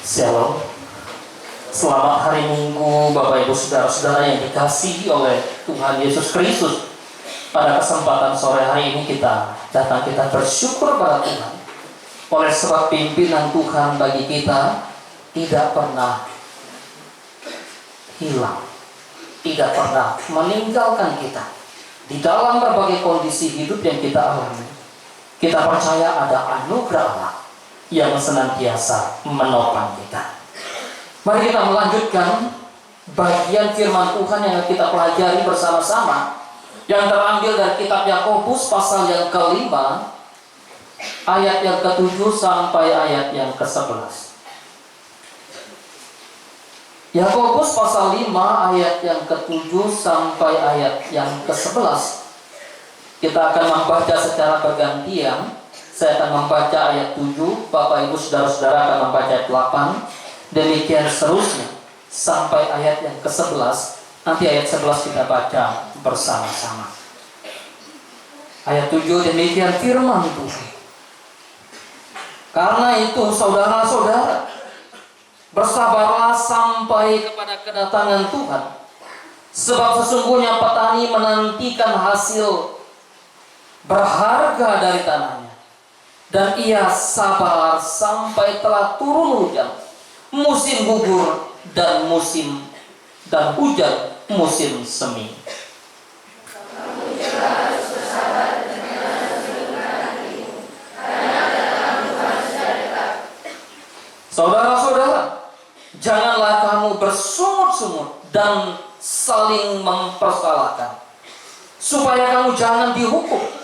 Shalom. Selamat hari Minggu Bapak Ibu Saudara-saudara yang dikasihi oleh Tuhan Yesus Kristus. Pada kesempatan sore hari ini kita bersyukur pada Tuhan oleh sebab pimpinan Tuhan bagi kita tidak pernah hilang, tidak pernah meninggalkan kita di dalam berbagai kondisi hidup yang kita alami. Kita percaya ada anugerah Allah yang senantiasa menopang kita. Mari kita melanjutkan bagian firman Tuhan yang kita pelajari bersama-sama, yang terambil dari kitab Yakobus pasal yang ke-5 ayat yang ke-7 sampai ayat yang ke-11. Yakobus pasal 5 ayat yang ke-7 sampai ayat yang ke-11. Kita akan membaca secara bergantian. Saya akan membaca ayat 7, Bapak Ibu Saudara-saudara akan membaca ayat 8, demikian seterusnya sampai ayat yang ke-11. Nanti ayat 11 kita baca bersama-sama. Ayat 7, demikian firman Tuhan. Karena itu saudara-saudara, bersabarlah sampai kepada kedatangan Tuhan. Sebab sesungguhnya petani menantikan hasil berharga dari tanahnya, dan ia sabar sampai telah turun hujan, musim gugur dan hujan musim semi. Saudara-saudara, janganlah kamu bersungut-sungut dan saling mempersalahkan, supaya kamu jangan dihukum.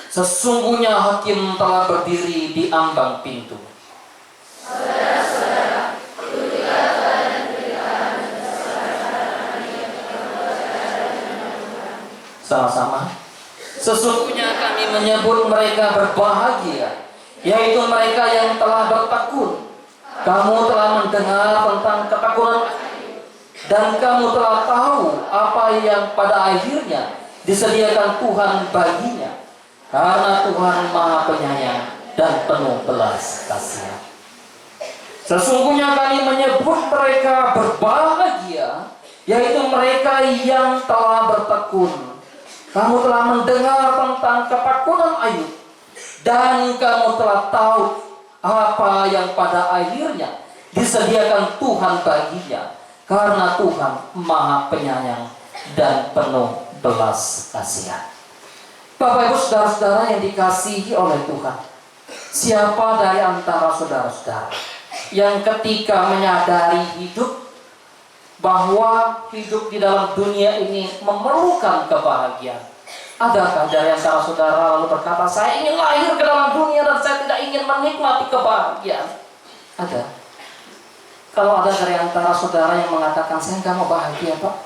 Sesungguhnya hakim telah berdiri di ambang pintu. Saudara-saudara, sama-sama. Sesungguhnya kami menyebut mereka berbahagia, yaitu mereka yang telah bertekun. Kamu telah mendengar tentang ketekunan, dan kamu telah tahu apa yang pada akhirnya disediakan Tuhan baginya. Karena Tuhan Maha Penyayang dan penuh belas kasihan. Sesungguhnya kami menyebut mereka berbahagia, yaitu mereka yang telah bertekun. Kamu telah mendengar tentang ketekunan Ayub, dan kamu telah tahu apa yang pada akhirnya disediakan Tuhan baginya. Karena Tuhan Maha Penyayang dan penuh belas kasihan. Bapak Ibu Saudara-saudara yang dikasihi oleh Tuhan, siapa dari antara saudara-saudara yang ketika menyadari hidup bahwa hidup di dalam dunia ini memerlukan kebahagiaan? Adakah dari antara saudara lalu berkata, saya ingin lahir ke dalam dunia dan saya tidak ingin menikmati kebahagiaan? Ada. Kalau ada dari antara saudara yang mengatakan, saya nggak mau bahagia Pak,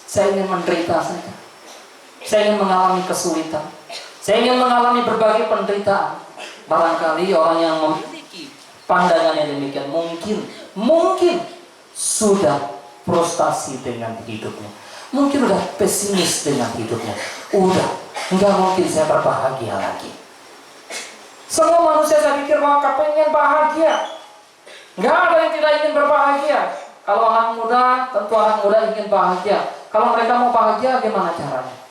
saya ingin menderita saja, saya ingin mengalami kesulitan, saya ingin mengalami berbagai penderitaan. Barangkali orang yang memiliki pandangan yang demikian mungkin sudah frustasi dengan hidupnya, mungkin sudah pesimis dengan hidupnya. Enggak mungkin saya berbahagia lagi. Semua manusia saya pikir bahwa kepengen bahagia. Enggak ada yang tidak ingin berbahagia. Kalau anak muda, tentu anak muda ingin bahagia. Kalau mereka mau bahagia, gimana caranya?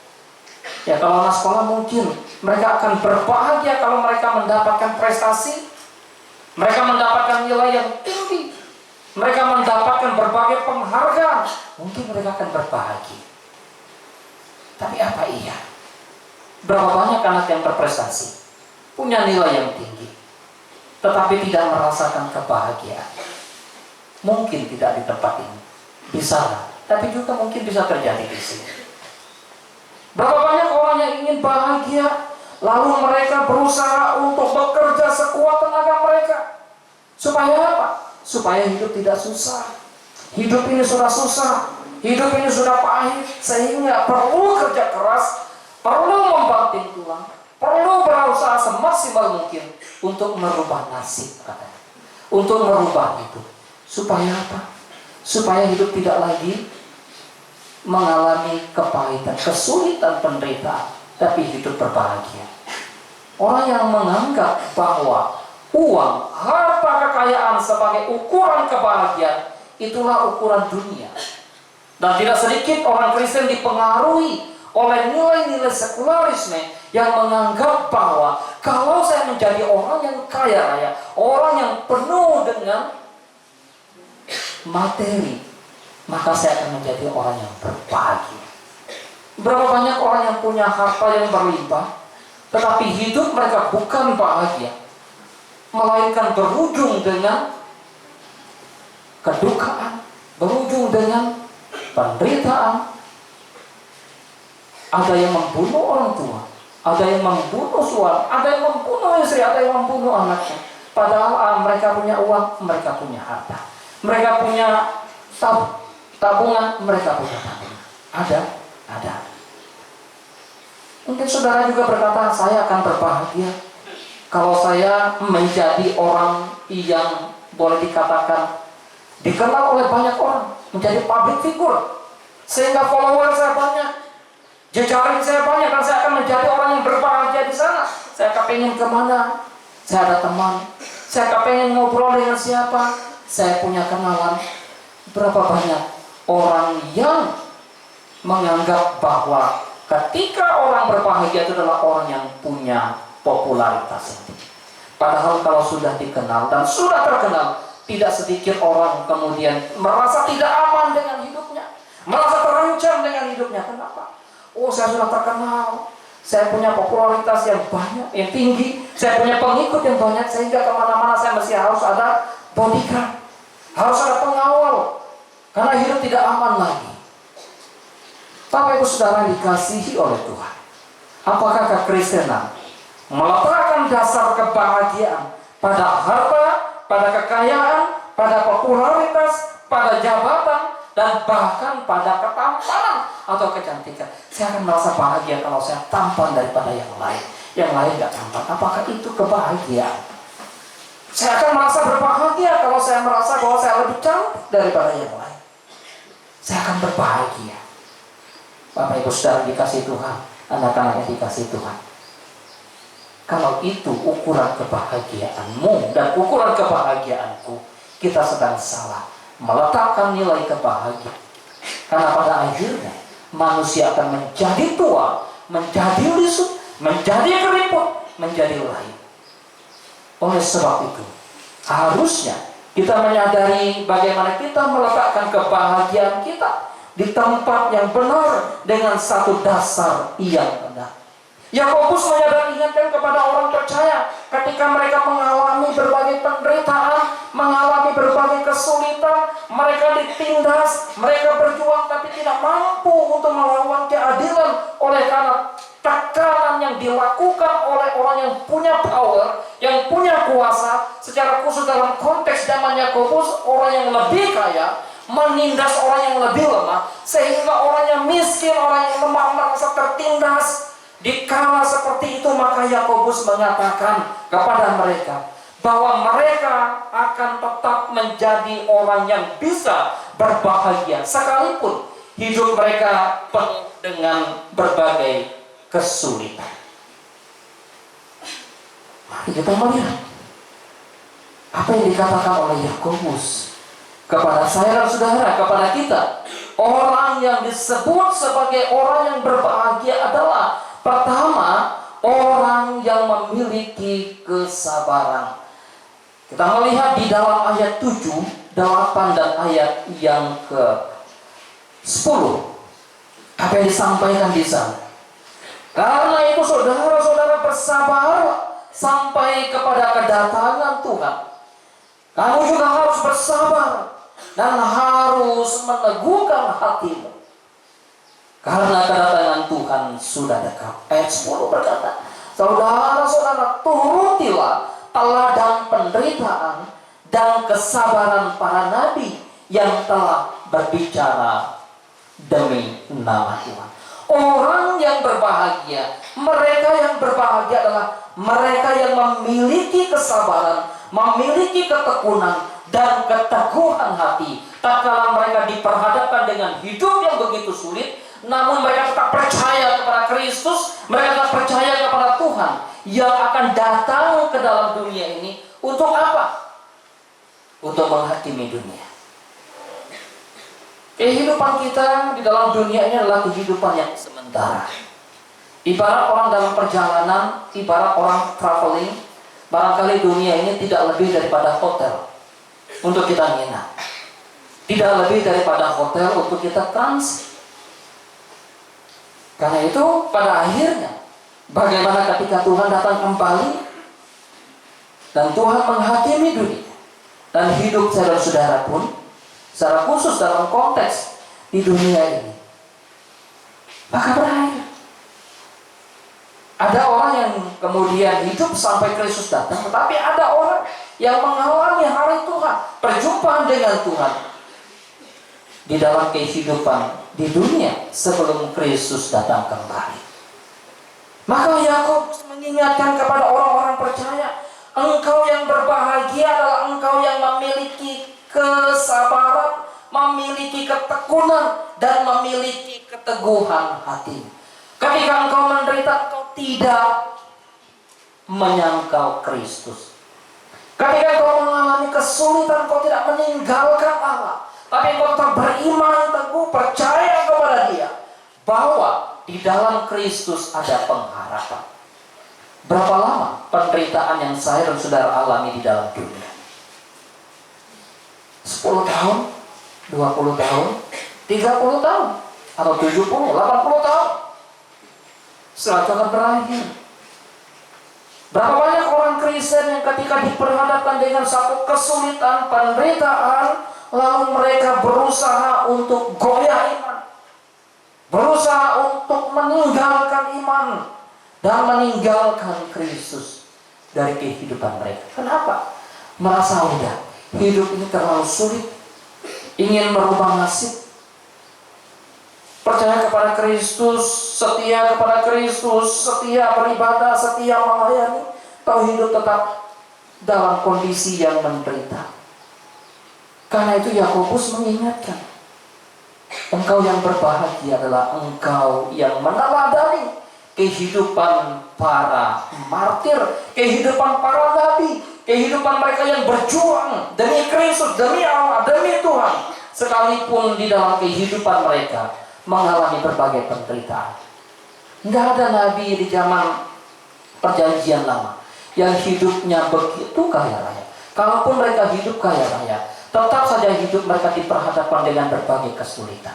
Ya, kalau anak sekolah mungkin mereka akan berbahagia kalau mereka mendapatkan prestasi, mereka mendapatkan nilai yang tinggi, mereka mendapatkan berbagai penghargaan, mungkin mereka akan berbahagia. Tapi apa iya? Berapa banyak anak yang berprestasi, punya nilai yang tinggi, tetapi tidak merasakan kebahagiaan? Mungkin tidak di tempat ini, bisa, tapi juga mungkin bisa terjadi di sini. Berapa banyak orang yang ingin bahagia, lalu mereka berusaha untuk bekerja sekuat tenaga mereka. Supaya apa? Supaya hidup tidak susah. Hidup ini sudah susah, hidup ini sudah pahit, sehingga perlu kerja keras, perlu membanting tulang, perlu berusaha semaksimal mungkin untuk merubah nasib, katanya, untuk merubah hidup. Supaya apa? Supaya hidup tidak lagi mengalami kepahitan, kesulitan, penderitaan, tapi hidup berbahagia. Orang yang menganggap bahwa uang, harta, kekayaan sebagai ukuran kebahagiaan, itulah ukuran dunia. Dan tidak sedikit orang Kristen dipengaruhi oleh nilai-nilai sekularisme yang menganggap bahwa kalau saya menjadi orang yang kaya raya, orang yang penuh dengan materi, maka saya akan menjadi orang yang berbahagia. Berapa banyak orang yang punya harta yang berlimpah, tetapi hidup mereka bukan bahagia, melainkan berujung dengan kedukaan, berujung dengan penderitaan. Ada yang membunuh orang tua, ada yang membunuh suami, ada yang membunuh istri, ada yang membunuh anaknya. Padahal mereka punya uang, mereka punya harta, mereka punya tabungan, mereka punya tabungan. Ada. Mungkin saudara juga berkata, saya akan berbahagia kalau saya menjadi orang yang boleh dikatakan dikenal oleh banyak orang, menjadi public figure, sehingga follower saya banyak, jejaring saya banyak, dan saya akan menjadi orang yang berbahagia di sana. Saya kepengen kemana, saya ada teman, saya kepengen ngobrol dengan siapa, saya punya kenalan. Berapa banyak orang yang menganggap bahwa ketika orang berbahagia itu adalah orang yang punya popularitas yang tinggi. Padahal kalau sudah dikenal dan sudah terkenal, tidak sedikit orang kemudian merasa tidak aman dengan hidupnya, merasa terancam dengan hidupnya. Kenapa? Oh, saya sudah terkenal, saya punya popularitas yang banyak, yang tinggi, saya punya pengikut yang banyak, sehingga kemana-mana saya mesti harus ada bodyguard, harus ada pengawal, karena hidup tidak aman lagi. Bapak Ibu Saudara yang dikasihi oleh Tuhan, apakah kekristenan meletakkan dasar kebahagiaan pada harta, pada kekayaan, pada popularitas, pada jabatan, dan bahkan pada ketampanan atau kecantikan? Saya akan merasa bahagia kalau saya tampan daripada yang lain. Yang lain gak tampan. Apakah itu kebahagiaan? Saya akan merasa berbahagia kalau saya merasa bahwa saya lebih cantik daripada yang lain. Saya akan berbahagia. Bapak Ibu Saudara dikasih Tuhan, anak-anak yang dikasih Tuhan, kalau itu ukuran kebahagiaanmu dan ukuran kebahagiaanku, kita sedang salah meletakkan nilai kebahagiaan. Karena pada akhirnya manusia akan menjadi tua, menjadi lisut, menjadi keriput, menjadi layu. Oleh sebab itu, harusnya kita menyadari bagaimana kita meletakkan kebahagiaan kita di tempat yang benar dengan satu dasar yang benar. Yakobus ingatkan kepada orang percaya ketika mereka mengalami berbagai penderitaan, mengalami berbagai kesulitan, mereka ditindas, mereka berjuang tapi tidak mampu untuk melawan keadilan oleh karena tekanan yang dilakukan oleh orang yang punya power, yang punya kuasa. Secara khusus dalam konteks zaman Yakobus, orang yang lebih kaya menindas orang yang lebih lemah, sehingga orang yang miskin, orang yang lemah merasa tertindas. Dikala seperti itu, maka Yakobus mengatakan kepada mereka bahwa mereka akan tetap menjadi orang yang bisa berbahagia sekalipun hidup mereka penuh dengan berbagai kesulitan. Mari kita melihat apa yang dikatakan oleh Yakobus kepada saya dan saudara, kepada kita. Orang yang disebut sebagai orang yang berbahagia adalah, pertama, orang yang memiliki kesabaran. Kita melihat di dalam ayat 7, 8 dan ayat yang ke-10, apa yang disampaikan di sana. Karena itu saudara-saudara bersabar sampai kepada kedatangan Tuhan. Kamu juga harus bersabar dan harus meneguhkan hatimu, karena kedatangan Tuhan sudah dekat. Ayat 10 berkata, saudara-saudara, turutilah teladan penderitaan dan kesabaran para nabi yang telah berbicara demi nama Tuhan. Orang yang berbahagia, mereka yang berbahagia adalah mereka yang memiliki kesabaran, memiliki ketekunan dan keteguhan hati. Tatkala mereka diperhadapkan dengan hidup yang begitu sulit, namun mereka tetap percaya kepada Kristus, mereka tetap percaya kepada Tuhan yang akan datang ke dalam dunia ini Untuk apa? Untuk menghakimi dunia. Kehidupan kita di dalam dunia ini adalah kehidupan yang sementara. Ibarat orang dalam perjalanan, ibarat orang traveling, barangkali dunia ini tidak lebih daripada hotel untuk kita nginap. Tidak lebih daripada hotel untuk kita transit. Karena itu pada akhirnya, bagaimana ketika Tuhan datang kembali dan Tuhan menghakimi dunia, dan hidup saudara-saudara pun secara khusus dalam konteks di dunia ini, maka berakhir. Ada orang yang kemudian hidup sampai Kristus datang, tetapi ada orang yang mengalami hari Tuhan, perjumpaan dengan Tuhan di dalam kehidupan di dunia sebelum Kristus datang kembali. Maka Yakobus mengingatkan kepada orang-orang percaya, engkau yang berbahagia adalah engkau yang memiliki kesabaran, memiliki ketekunan, dan memiliki keteguhan hati. Ketika engkau menderita, engkau tidak menyangkal Kristus. Ketika engkau mengalami kesulitan, engkau tidak meninggalkan Allah, tapi engkau tetap beriman teguh, percaya kepada Dia, bahwa di dalam Kristus ada pengharapan. Berapa lama penderitaan yang saya dan saudara alami di dalam dunia? 10 tahun, 20 tahun, 30 tahun, atau 70, 80 tahun. Setelah itu akan berakhir. Berapa banyak orang Kristen yang ketika diperhadapkan dengan satu kesulitan, penderitaan, lalu mereka berusaha untuk goyah iman, berusaha untuk meninggalkan iman dan meninggalkan Kristus dari kehidupan mereka. Kenapa? Merasa udah hidup ini terlalu sulit, ingin merubah nasib, percaya kepada Kristus, setia kepada Kristus, setia beribadah, setia melayani, tahu hidup tetap dalam kondisi yang menderita. Karena itu Yakobus mengingatkan, engkau yang berbahagia adalah engkau yang meneladani kehidupan para martir, kehidupan para nabi, kehidupan mereka yang berjuang demi Kristus, demi Allah, demi Tuhan, sekalipun di dalam kehidupan mereka mengalami berbagai penderitaan. Tidak ada nabi di zaman perjanjian lama yang hidupnya begitu kaya raya. Kalaupun mereka hidup kaya raya, tetap saja hidup mereka diperhadapkan dengan berbagai kesulitan.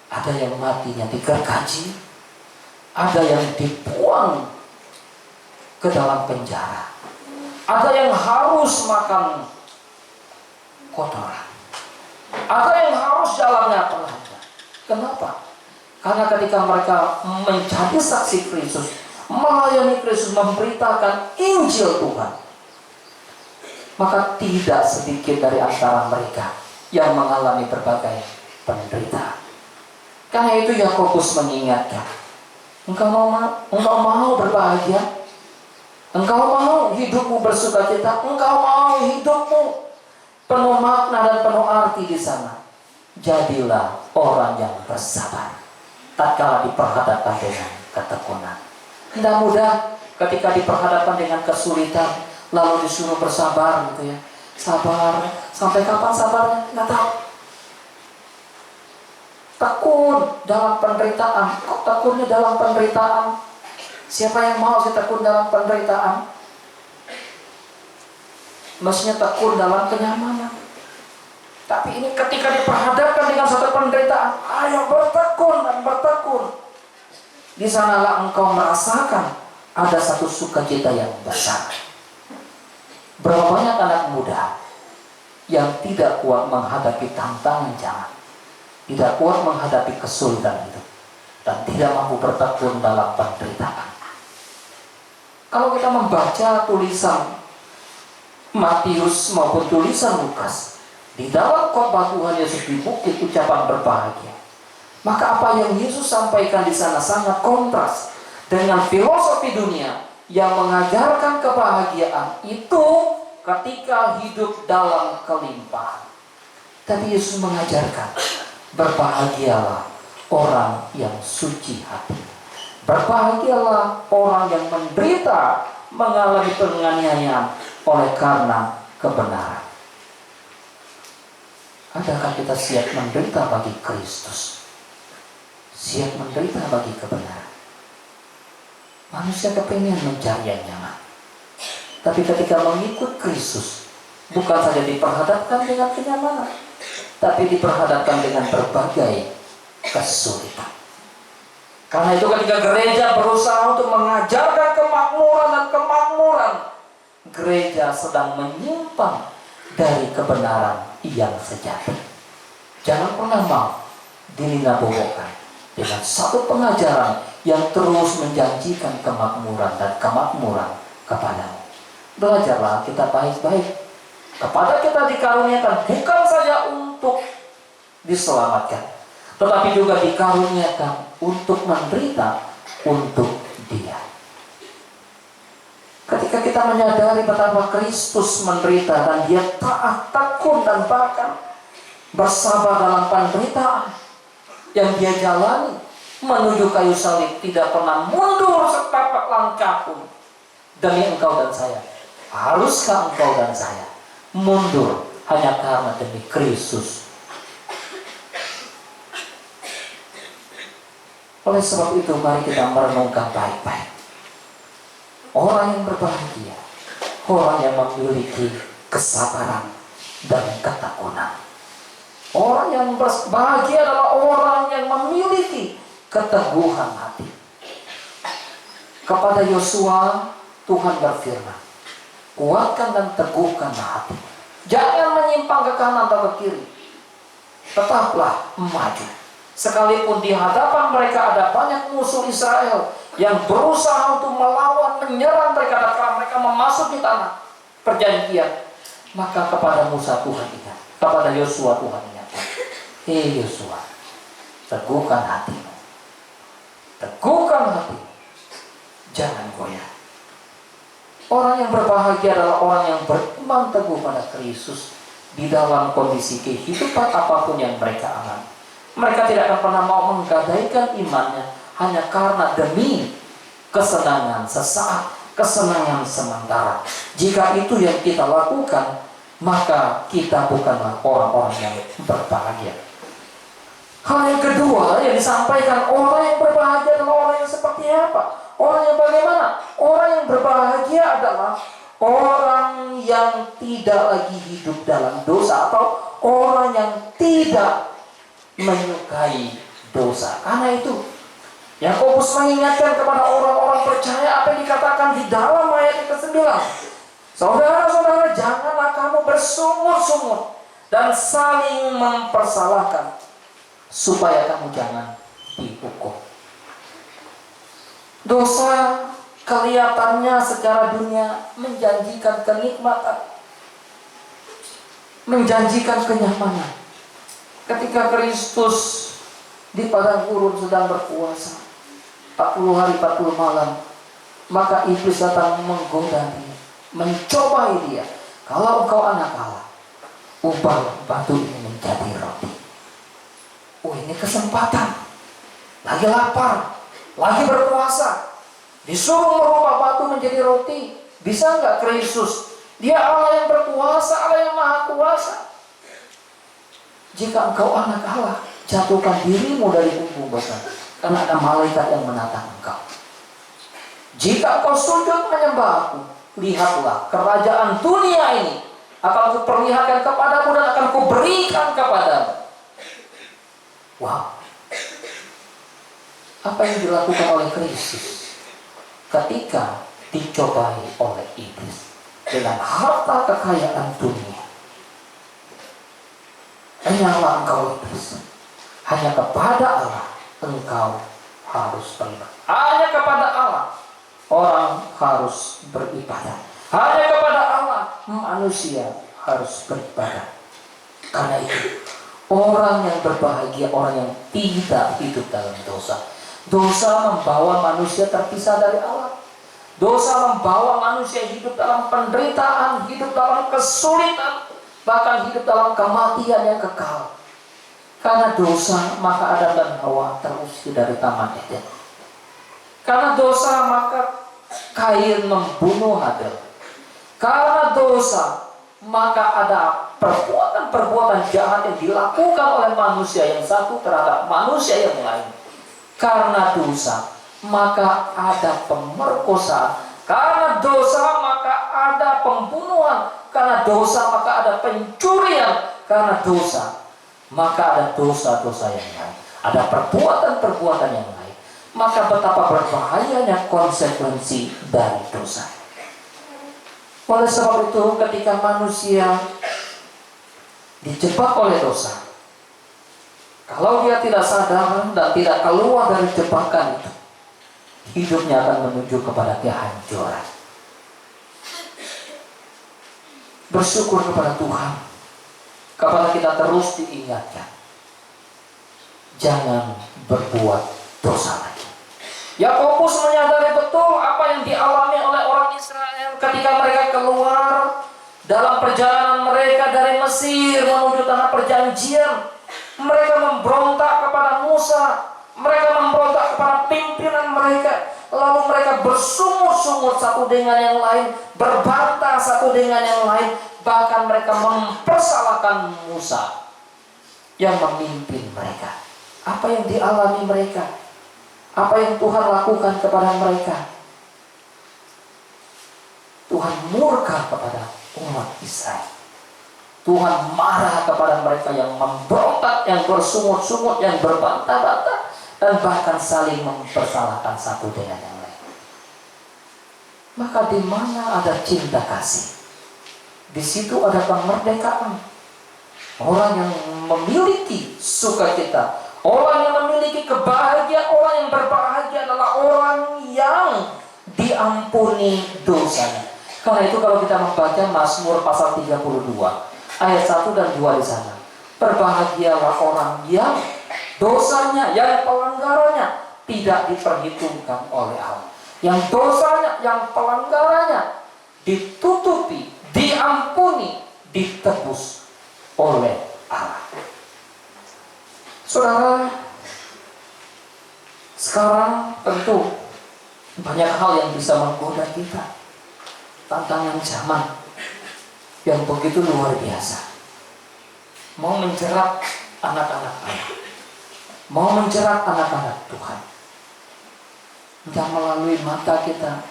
Ada yang matinya digergaji, ada yang dibuang ke dalam penjara, ada yang harus makan kotoran, ada yang harus jalannya telanjang. Kenapa? Karena ketika mereka menjadi saksi Kristus, melayani Kristus, memberitakan Injil Tuhan, maka tidak sedikit dari antara mereka yang mengalami berbagai penderitaan. Karena itu Yakobus mengingatkan, engkau mau berbahagia, engkau mau hidupmu bersukacita, engkau mau hidupmu penuh makna dan penuh arti di sana, jadilah orang yang bersabar tatkala diperhadapkan dengan ketekunan. Tidak mudah ketika diperhadapkan dengan kesulitan, lalu disuruh bersabar gitu ya. Sabar, sampai kapan sabarnya? Nggak tahu. Tekun dalam penderitaan. Kok tekunnya dalam penderitaan? Siapa yang mau sih tekun dalam penderitaan? Mestinya tekun dalam kenyamanan. Tapi ini ketika diperhadapkan dengan satu penderitaan, ayo bertekun dan bertekun. Di sanalah engkau merasakan ada satu sukacita yang besar. Berapa banyak anak muda yang tidak kuat menghadapi tantangan zaman, tidak kuat menghadapi kesulitan itu, dan tidak mampu bertekun dalam penderitaan. Kalau kita membaca tulisan Matius maupun tulisan Lukas, di dalam khotbah Tuhan Yesus di bukit ucapan berbahagia, maka apa yang Yesus sampaikan di sana sangat kontras dengan filosofi dunia yang mengajarkan kebahagiaan itu ketika hidup dalam kelimpahan. Tapi Yesus mengajarkan, berbahagialah orang yang suci hati, berbahagialah orang yang menderita mengalami penganiayaan oleh karena kebenaran. Adakah kita siap menderita bagi Kristus? Siap menderita bagi kebenaran? Manusia kepengen mencari yang nyaman. Tapi ketika mengikut Kristus, bukan saja diperhadapkan dengan kenyamanan, tapi diperhadapkan dengan berbagai kesulitan. Karena itu ketika gereja berusaha untuk mengajarkan kemakmuran dan kemakmuran, gereja sedang menyimpang dari kebenaran yang sejati. Jangan pernah mau dilina-bobokan dengan satu pengajaran yang terus menjanjikan kemakmuran dan kemakmuran kepadamu. Belajarlah kita baik-baik. Kepada kita dikaruniakan bukan saja untuk diselamatkan, tetapi juga dikaruniakan untuk menderita untuk Dia. Ketika kita menyadari betapa Kristus menderita dan Dia taat, tekun, dan bahkan bersabar dalam penderitaan yang Dia jalani menuju kayu salib, tidak pernah mundur setapak langkah pun demi engkau dan saya. Haruskah engkau dan saya mundur hanya karena demi Kristus? Oleh sebab itu, mari kita merenungkan baik-baik. Orang yang berbahagia, orang yang memiliki kesabaran dan ketekunan. Orang yang berbahagia adalah orang yang memiliki keteguhan hati. Kepada Yosua, Tuhan berfirman, kuatkan dan teguhkan hati. Jangan menyimpang ke kanan atau ke kiri. Tetaplah maju. Sekalipun di hadapan mereka ada banyak musuh Israel yang berusaha untuk melawan, menyerang mereka, dan mereka memasuki tanah perjanjian, maka kepada Musa Tuhan ingat, kepada Yosua Tuhan ingatkan, hei Yosua, teguhkan hatimu, teguhkan hatimu, jangan goyah. Orang yang berbahagia adalah orang yang beriman teguh pada Kristus di dalam kondisi kehidupan apapun yang mereka alami. Mereka tidak akan pernah mau menggadaikan imannya hanya karena demi kesenangan sesaat, kesenangan sementara. Jika itu yang kita lakukan, maka kita bukanlah orang-orang yang berbahagia. Hal yang kedua yang disampaikan, orang yang berbahagia adalah orang yang seperti apa? Orang yang bagaimana? Orang yang berbahagia adalah orang yang tidak lagi hidup dalam dosa, atau orang yang tidak menyukai dosa. Karena itu Yakobus mengingatkan kepada orang-orang percaya apa yang dikatakan di dalam ayat ke-9. Saudara-saudara, janganlah kamu bersungut-sungut dan saling mempersalahkan, supaya kamu jangan dihukum. Dosa kelihatannya secara dunia menjanjikan kenikmatan, menjanjikan kenyamanan. Ketika Kristus di padang gurun sedang berpuasa 40 hari 40 malam, maka iblis datang menggoda dia, mencobai dia. Kalau engkau anak Allah, ubah batu ini menjadi roti. Oh, ini kesempatan. Lagi lapar, lagi berpuasa, disuruh merubah batu menjadi roti. Bisa nggak Kristus? Dia Allah yang berkuasa, Allah yang maha kuasa. Jika engkau anak Allah, jatuhkan dirimu dari punggung batu, karena ada malaikat yang menatang engkau. Jika engkau sujud menyembah aku, lihatlah kerajaan dunia ini akan kuperlihatkan kepadamu dan akan kuberikan kepadamu. Wow. Apa yang dilakukan oleh Kristus ketika dicobai oleh iblis dengan harta kekayaan dunia? Hanyalah engkau iblis, hanya kepada Allah engkau harus beribadah. Hanya kepada Allah orang harus beribadah. Hanya kepada Allah manusia harus beribadah. Karena itu orang yang berbahagia, orang yang tidak hidup dalam dosa. Dosa membawa manusia terpisah dari Allah. Dosa membawa manusia hidup dalam penderitaan, hidup dalam kesulitan, bahkan hidup dalam kematian yang kekal. Karena dosa, maka Adam dan Hawa terusir dari Taman Eden. Karena dosa, maka Kain membunuh Habel. Karena dosa, maka ada perbuatan-perbuatan jahat yang dilakukan oleh manusia yang satu terhadap manusia yang lain. Karena dosa, maka ada pemerkosaan. Karena dosa, maka ada pembunuhan. Karena dosa, maka ada pencurian. Karena dosa, maka ada dosa-dosa yang lain. Ada perbuatan-perbuatan yang lain. Maka betapa berbahayanya konsekuensi dari dosa. Oleh sebab itu, ketika manusia dijebak oleh dosa, kalau dia tidak sadar dan tidak keluar dari jebakan itu, hidupnya akan menuju kepada kehancuran. Bersyukur kepada Tuhan, kepada kita terus diingatkan, jangan berbuat dosa lagi. Yakobus menyadari betul apa yang dialami oleh orang Israel ketika mereka keluar dalam perjalanan mereka dari Mesir menuju tanah perjanjian. Mereka memberontak kepada Musa, mereka memberontak kepada pimpinan mereka, lalu mereka bersungut-sungut satu dengan yang lain, berbantah satu dengan yang lain, bahkan mereka mempersalahkan Musa yang memimpin mereka. Apa yang dialami mereka? Apa yang Tuhan lakukan kepada mereka? Tuhan murka kepada umat Israel. Tuhan marah kepada mereka yang memberontak, yang bersungut-sungut, yang berbantah-bantah, dan bahkan saling mempersalahkan satu dengan yang lain. Maka di mana ada cinta kasih, di situ ada kemerdekaan. Orang yang memiliki sukacita, orang yang memiliki kebahagiaan, orang yang berbahagia adalah orang yang diampuni dosanya. Karena itu kalau kita membaca Mazmur pasal 32 ayat 1 dan 2 di sana, berbahagialah orang yang dosanya, yang pelanggarannya tidak diperhitungkan oleh Allah, yang dosanya, yang pelanggarannya ditutupi, diampuni, ditebus oleh Allah. Saudara, sekarang tentu banyak hal yang bisa menggoda kita. Tantangan zaman yang begitu luar biasa, mau menjerat anak-anak Allah, mau menjerat anak-anak Tuhan, entah melalui mata kita,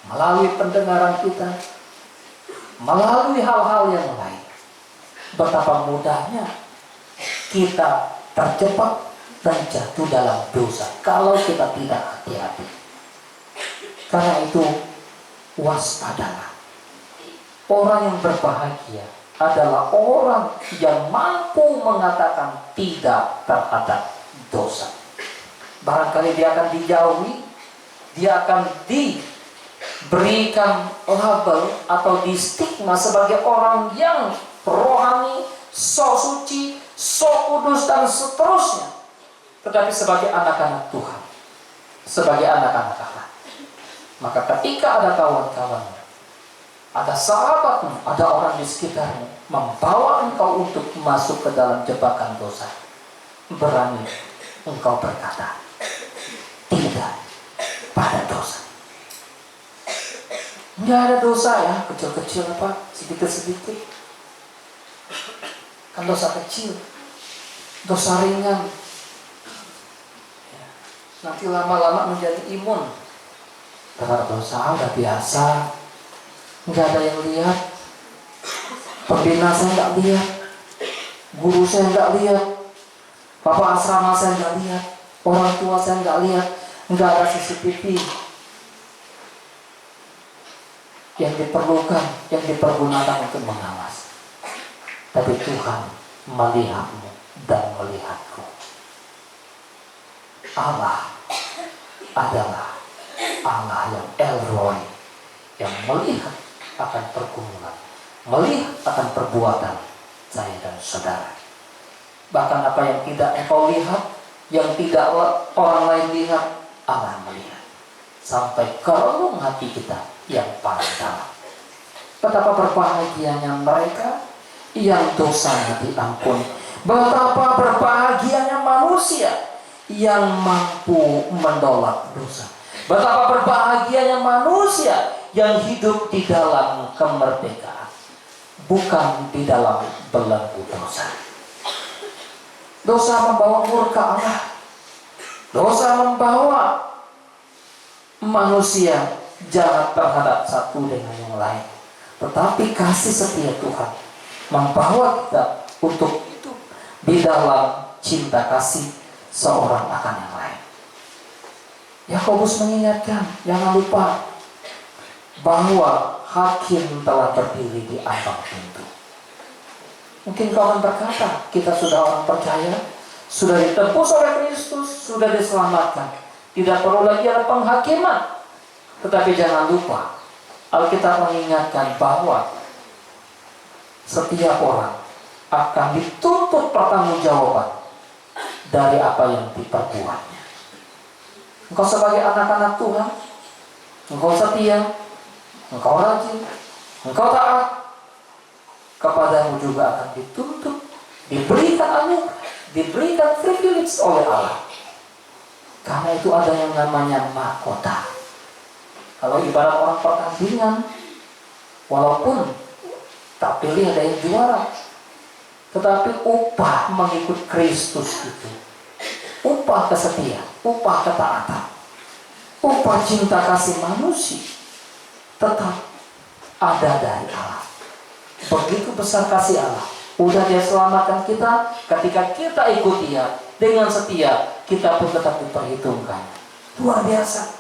melalui pendengaran kita, melalui hal-hal yang lain. Betapa mudahnya kita terjebak dan jatuh dalam dosa kalau kita tidak hati-hati. Karena itu, waspadalah. Orang yang berbahagia adalah orang yang mampu mengatakan tidak terhadap dosa. Barangkali dia akan dijauhi, dia akan diberikan label atau distigma sebagai orang yang rohani, sok suci, sok kudus, dan seterusnya. Tetapi sebagai anak-anak Tuhan, sebagai anak-anak Allah, maka ketika ada kawan-kawan, ada sahabatmu, ada orang di sekitarmu membawa engkau untuk masuk ke dalam jebakan dosa, berani engkau berkata tidak pada dosa. Nggak ada dosa ya, kecil-kecil apa, sedikit-sedikit. Kan dosa kecil, dosa ringan, nanti lama-lama menjadi imun. Terhadap dosa udah biasa, nggak ada yang lihat, pembina saya nggak lihat, guru saya nggak lihat, bapak asrama saya nggak lihat, orang tua saya nggak lihat, nggak ada CCTV. Yang diperlukan, yang dipergunakan untuk mengawas, tapi Tuhan melihatmu dan melihatku. Allah adalah Allah yang El-Roy, yang melihat akan pergumulan, melihat akan perbuatan saya dan saudara. Bahkan apa yang tidak engkau lihat, yang tidak orang lain lihat, Allah melihat. Sampai ke relung hati kita yang paling dalam. Betapa berbahagianya mereka yang dosanya diampuni. Betapa berbahagianya manusia yang mampu menolak dosa. Betapa berbahagianya manusia yang hidup di dalam kemerdekaan, bukan di dalam belenggu dosa. Dosa membawa murka Allah. Dosa membawa manusia jahat terhadap satu dengan yang lain. Tetapi kasih setia Tuhan membawa kita untuk hidup di dalam cinta kasih seorang akan yang lain. Yakobus mengingatkan, jangan lupa bahwa hakim telah berdiri di ambang pintu. Mungkin kau akan berkata, kita sudah orang percaya, sudah ditebus oleh Kristus, sudah diselamatkan, tidak perlu lagi ada penghakiman. Tetapi jangan lupa, Alkitab mengingatkan bahwa setiap orang akan dituntut pertanggungjawaban dari apa yang diperbuatnya. Engkau sebagai anak-anak Tuhan, engkau setia, engkau rajin, engkau taat, kepadamu juga akan dituntut, diberikan anugerah, diberikan privilege oleh Allah. Karena itu ada yang namanya mahkota. Kalau ibarat orang pertandingan, walaupun tak pilih ada yang juara, tetapi upah mengikut Kristus itu, upah kesetiaan, upah ketaatan, upah cinta kasih manusia tetap ada dari Allah. Begitu besar kasih Allah. Udah Dia selamatkan kita, ketika kita ikut Dia dengan setia, kita pun tetap diperhitungkan. Luar biasa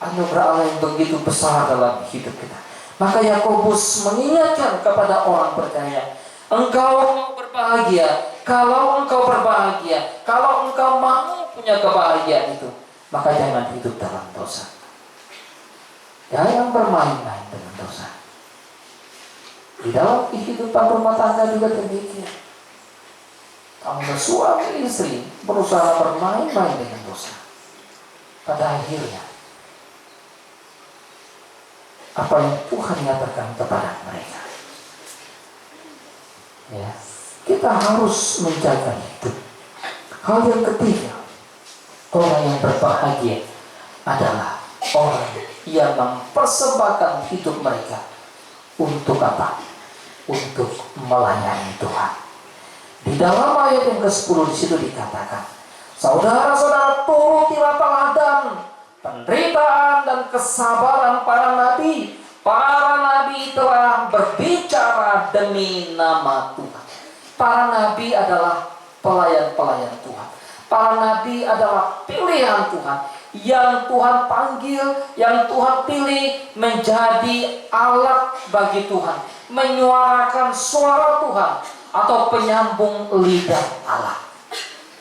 anugerah Allah yang begitu besar dalam hidup kita. Maka Yakobus mengingatkan kepada orang percaya, engkau berbahagia kalau engkau berbahagia, kalau engkau mau punya kebahagiaan itu, maka jangan hidup dalam dosa. Jangan bermain-main dengan dosa. Di dalam kehidupan rumah tangga juga demikian. Kamu suami istri berusaha bermain-main dengan dosa. Pada akhirnya, apa yang Tuhan nyatakan kepada mereka, ya, kita harus menjaga hidup. Hal yang ketiga, orang yang berbahagia adalah orang yang mempersembahkan hidup mereka untuk apa? Untuk melayani Tuhan. Di dalam ayat yang ke-10 di situ dikatakan, saudara-saudara, turutilah teladan penderitaan dan kesabaran para nabi. Para nabi telah berbicara demi nama Tuhan. Para nabi adalah pelayan-pelayan Tuhan. Para nabi adalah pilihan Tuhan, yang Tuhan panggil, yang Tuhan pilih menjadi alat bagi Tuhan, menyuarakan suara Tuhan atau penyambung lidah Allah.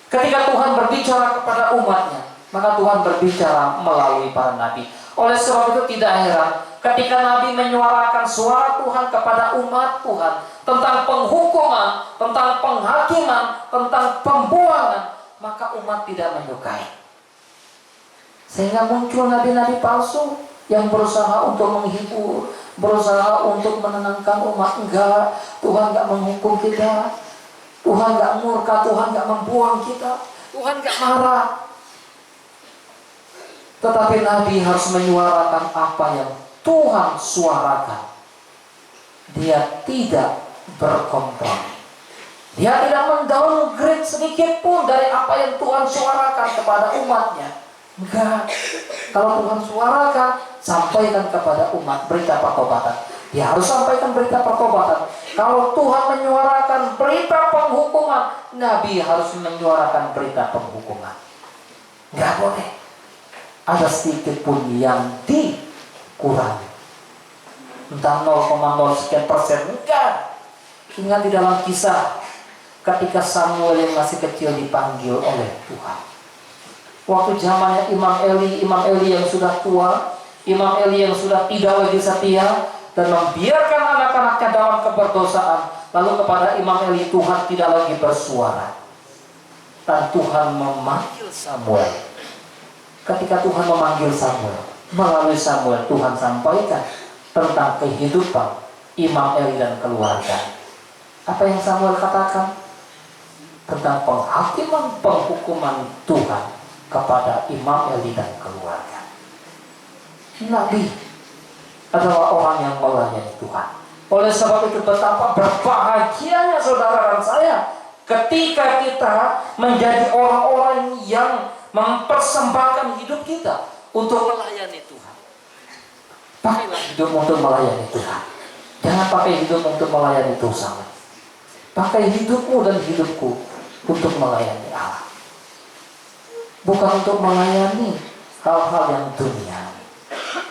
Ketika Tuhan berbicara kepada umatnya, maka Tuhan berbicara melalui para nabi. Oleh sebab itu tidak heran ketika nabi menyuarakan suara Tuhan kepada umat Tuhan tentang penghukuman, tentang penghakiman, tentang pembuangan, maka umat tidak menyukai. Sehingga muncul nabi-nabi palsu yang berusaha untuk menghibur, berusaha untuk menenangkan umat. Enggak, Tuhan enggak menghukum kita, Tuhan enggak murka, Tuhan enggak membuang kita, Tuhan enggak marah. Tetapi nabi harus menyuarakan apa yang Tuhan suarakan. Dia tidak berkompromi. Dia tidak mendowngrade sedikit pun dari apa yang Tuhan suarakan kepada umatnya. Enggak. Kalau Tuhan suarakan, sampaikan kepada umat berita pertobatan. Dia harus sampaikan berita pertobatan. Kalau Tuhan menyuarakan berita penghukuman, nabi harus menyuarakan berita penghukuman. Enggak boleh ada sedikit pun yang dikurangi. Entah 0,0 sekian persen. Enggak. Ingat di dalam kisah ketika Samuel yang masih kecil dipanggil oleh Tuhan. Waktu zamannya Imam Eli yang sudah tua, Imam Eli yang sudah tidak lagi setia dan membiarkan anak-anaknya dalam keberdosaan. Lalu kepada Imam Eli Tuhan tidak lagi bersuara. Dan Tuhan memanggil Samuel. Ketika Tuhan memanggil Samuel, melalui Samuel Tuhan sampaikan tentang kehidupan Imam Eli dan keluarga. Apa yang Samuel katakan? Tentang penghakiman, penghukuman Tuhan kepada Imam Eli dan keluarga. Nabi adalah orang yang melayani Tuhan. Oleh sebab itu betapa berbahagianya saudara dan saya ketika kita menjadi orang-orang yang mempersembahkan hidup kita untuk melayani Tuhan. Pakailah hidup untuk melayani Tuhan. Jangan pakai hidup untuk melayani dosa. Pakai hidupmu dan hidupku untuk melayani Allah. Bukan untuk melayani hal-hal yang dunia.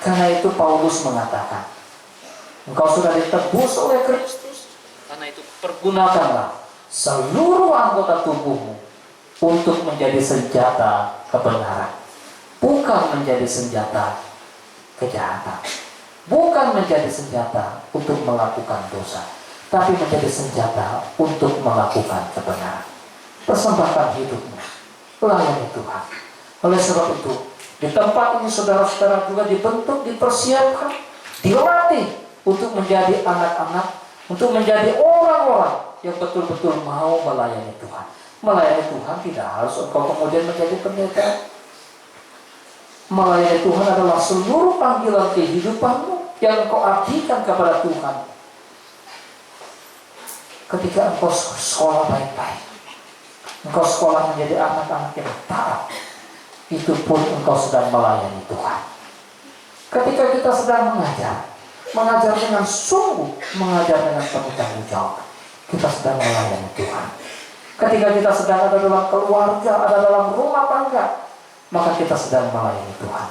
Karena itu Paulus mengatakan, engkau sudah ditebus oleh Kristus. Karena itu pergunakanlah seluruh anggota tubuhmu untuk menjadi senjata kebenaran. Bukan menjadi senjata kejahatan. Bukan menjadi senjata untuk melakukan dosa. Tapi menjadi senjata untuk melakukan kebenaran. Persembahkan hidupmu. Layani Tuhan. Oleh sebab itu, di tempat ini saudara-saudara juga dibentuk, dipersiapkan, dilatih untuk menjadi anak-anak, untuk menjadi orang-orang yang betul-betul mau melayani Tuhan. Melayani Tuhan tidak harus engkau kemudian menjadi pendeta. Melayani Tuhan adalah seluruh panggilan kehidupanmu yang engkau abdikan kepada Tuhan. Ketika engkau sekolah baik-baik, engkau sekolah menjadi anak-anak yang taat, itu pun engkau sedang melayani Tuhan. Ketika kita sedang mengajar dengan sungguh, mengajar dengan penuh tanggung jawab, kita sedang melayani Tuhan. Ketika kita sedang ada dalam keluarga, ada dalam rumah tangga, maka kita sedang melayani Tuhan.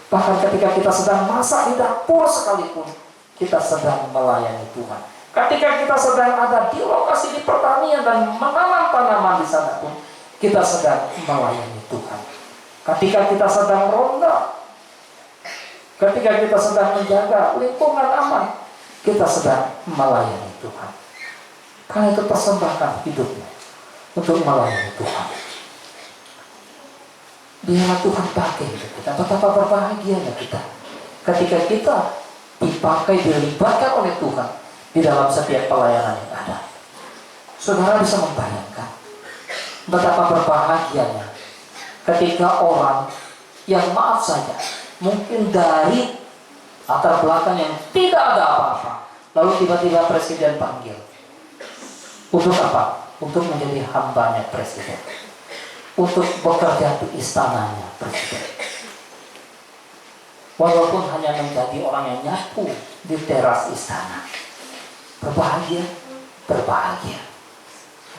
Bahkan ketika kita sedang masak di dapur sekalipun, kita sedang melayani Tuhan. Ketika kita sedang ada di lokasi di pertanian dan menanam tanaman di sana pun, kita sedang melayani Tuhan. Ketika kita sedang ronda, ketika kita sedang menjaga lingkungan aman, kita sedang melayani Tuhan. Karena itu persembahkan hidupmu untuk melayani Tuhan. Biarlah Tuhan pakai hidup kita. Betapa berbahagianya kita ketika kita dipakai, dilibatkan oleh Tuhan di dalam setiap pelayanan yang ada. Saudara bisa membayangkan betapa berbahagianya ketika orang yang maaf saja, mungkin dari latar belakang yang tidak ada apa-apa, lalu tiba-tiba presiden panggil. Untuk apa? Untuk menjadi hambanya presiden. Untuk bekerja di istananya presiden. Walaupun hanya menjadi orang yang nyapu di teras istana. Berbahagia, berbahagia.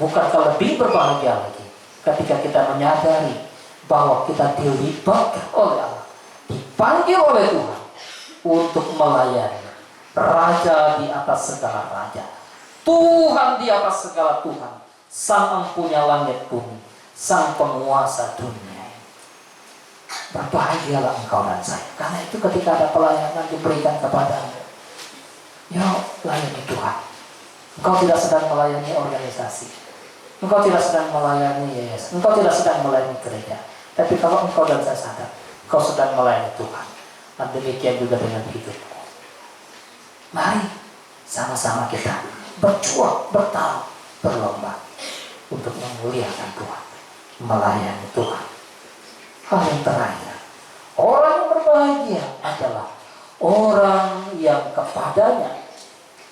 Bukankah lebih berbahagia lagi ketika kita menyadari bahwa kita dilibatkan oleh Allah, dipanggil oleh Tuhan untuk melayani Raja di atas segala raja, Tuhan di atas segala Tuhan, Sang Empunya langit bumi, Sang penguasa dunia. Berbahagialah engkau dan saya. Karena itu ketika ada pelayanan diberikan kepadamu, ya layani Tuhan. Engkau tidak sedang melayani organisasi, engkau tidak sedang melayani yayasan, engkau tidak sedang melayani gereja. Tapi kalau engkau dan saya sadar, engkau sedang melayani Tuhan. Dan demikian juga dengan hidupmu. Mari sama-sama kita berjuang, bertarung, berlomba untuk memuliakan Tuhan, melayani Tuhan. Hal yang terakhir, orang yang berbahagia adalah orang yang kepadanya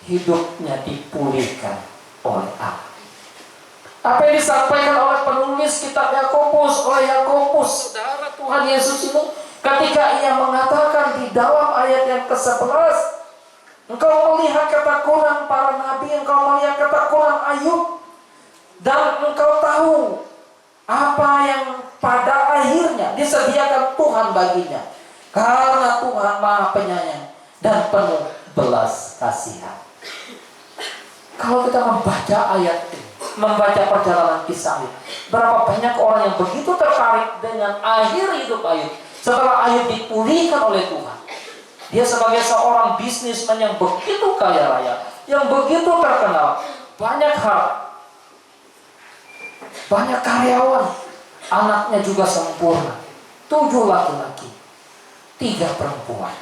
hidupnya dipulihkan oleh Allah. Apa yang disampaikan oleh penulis kitab Yakobus, saudara Tuhan Yesus ini, ketika ia mengatakan di dalam ayat yang ke-11, engkau melihat ketakutan para nabi, engkau melihat ketakutan Ayub, dan engkau tahu apa yang pada akhirnya disediakan Tuhan baginya, karena Tuhan Maha Penyayang dan penuh belas kasihan. Kalau kita membaca ayat ini, membaca perjalanan kisah Ayub, berapa banyak orang yang begitu tertarik dengan akhir hidup Ayub setelah Ayub dipulihkan oleh Tuhan. Dia sebagai seorang bisnismen yang begitu kaya raya, yang begitu terkenal, banyak harta, banyak karyawan, anaknya juga sempurna, 7 laki-laki, 3 perempuan.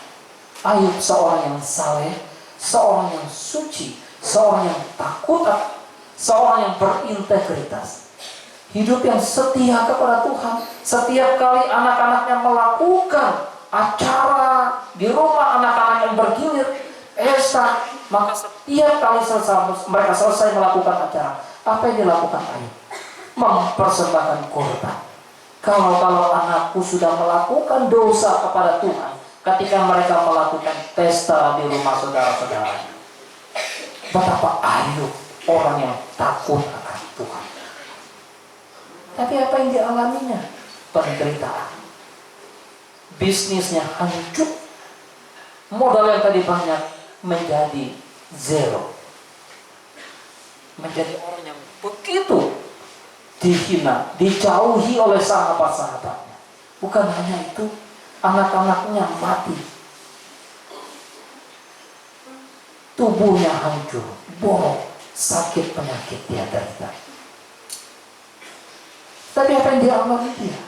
Ayub seorang yang saleh, seorang yang suci, seorang yang takut, seorang yang berintegritas, hidup yang setia kepada Tuhan. Setiap kali anak-anaknya melakukan acara di rumah anak-anak yang bergilir, pesta, maka setiap kali mereka selesai melakukan acara, apa yang dilakukan ayah? Mempersembahkan korban. Kalau anakku sudah melakukan dosa kepada Tuhan, ketika mereka melakukan pesta di rumah saudara-saudara, betapa Ayub orang yang takut akan Tuhan. Tapi apa yang dialaminya? Penderitaan. Bisnisnya hancur. Modal yang tadi banyak menjadi zero. Menjadi orang yang begitu dihina, dijauhi oleh sahabat-sahabatnya. Bukan hanya itu, anak-anaknya mati. Tubuhnya hancur, borok, sakit penyakit dia derita. Tapi apa yang dialami dia?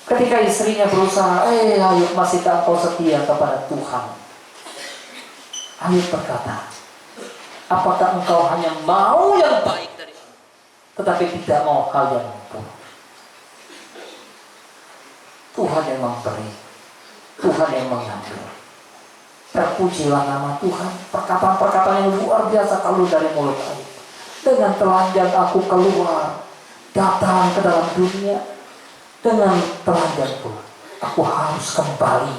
Ketika istrinya berusaha, Ayub, masihkah engkau setia kepada Tuhan? Ayub berkata, apakah engkau hanya mau yang baik dari aku, tetapi tidak mau hal yang buruk? Tuhan yang memberi, Tuhan yang mengambil. Terpujilah nama Tuhan. Perkataan-perkataan yang luar biasa keluar dari mulut Ayub. Dengan telanjang aku keluar, datang ke dalam dunia. Dengan telanjang pun aku harus kembali.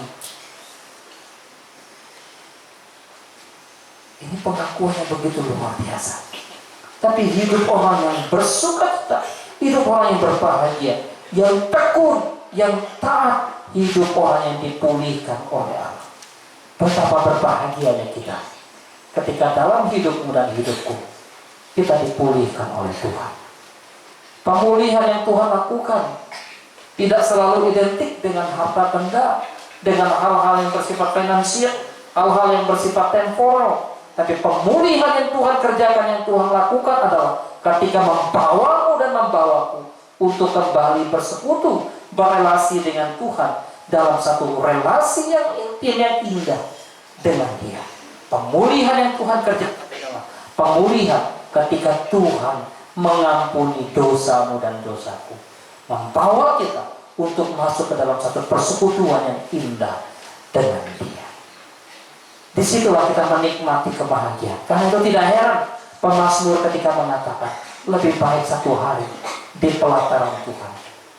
Ini pengakuannya begitu luar biasa. Tapi hidup orang yang bersukacita, hidup orang yang berbahagia, yang tekun, yang taat, hidup orang yang dipulihkan oleh Allah. Betapa berbahagianya kita ketika dalam hidupmu dan hidupku kita dipulihkan oleh Tuhan. Pemulihan yang Tuhan lakukan tidak selalu identik dengan harta benda, dengan hal-hal yang bersifat finansial, hal-hal yang bersifat temporal. Tapi pemulihan yang Tuhan kerjakan, yang Tuhan lakukan adalah ketika membawamu dan membawaku untuk kembali bersekutu, berelasi dengan Tuhan dalam satu relasi yang intim, yang indah dengan Dia. Pemulihan yang Tuhan kerjakan adalah pemulihan ketika Tuhan mengampuni dosamu dan dosaku, membawa kita untuk masuk ke dalam satu persekutuan yang indah dengan Dia. Disitulah kita menikmati kebahagiaan. Karena itu tidak heran pemazmur ketika mengatakan, lebih baik satu hari di pelataran Tuhan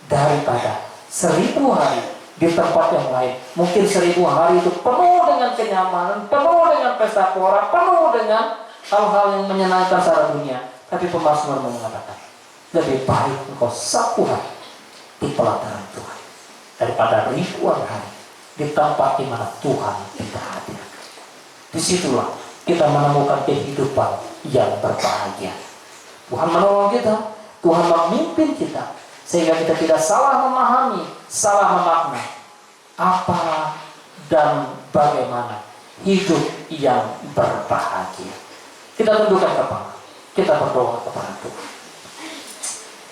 daripada 1000 hari di tempat yang lain. Mungkin 1000 hari itu penuh dengan kenyamanan, penuh dengan pesta pora, penuh dengan hal-hal yang menyenangkan secara dunia. Tapi pemazmur mengatakan, lebih baik engkau 1 hari di pelataran Tuhan daripada ribuan hari di tempat di mana Tuhan tidak hadir. Disitulah kita menemukan kehidupan yang berbahagia. Tuhan menolong kita, Tuhan memimpin kita, sehingga kita tidak salah memahami, salah memakna apa dan bagaimana hidup yang berbahagia. Kita tundukkan kepala, kita berdoa kepada Tuhan.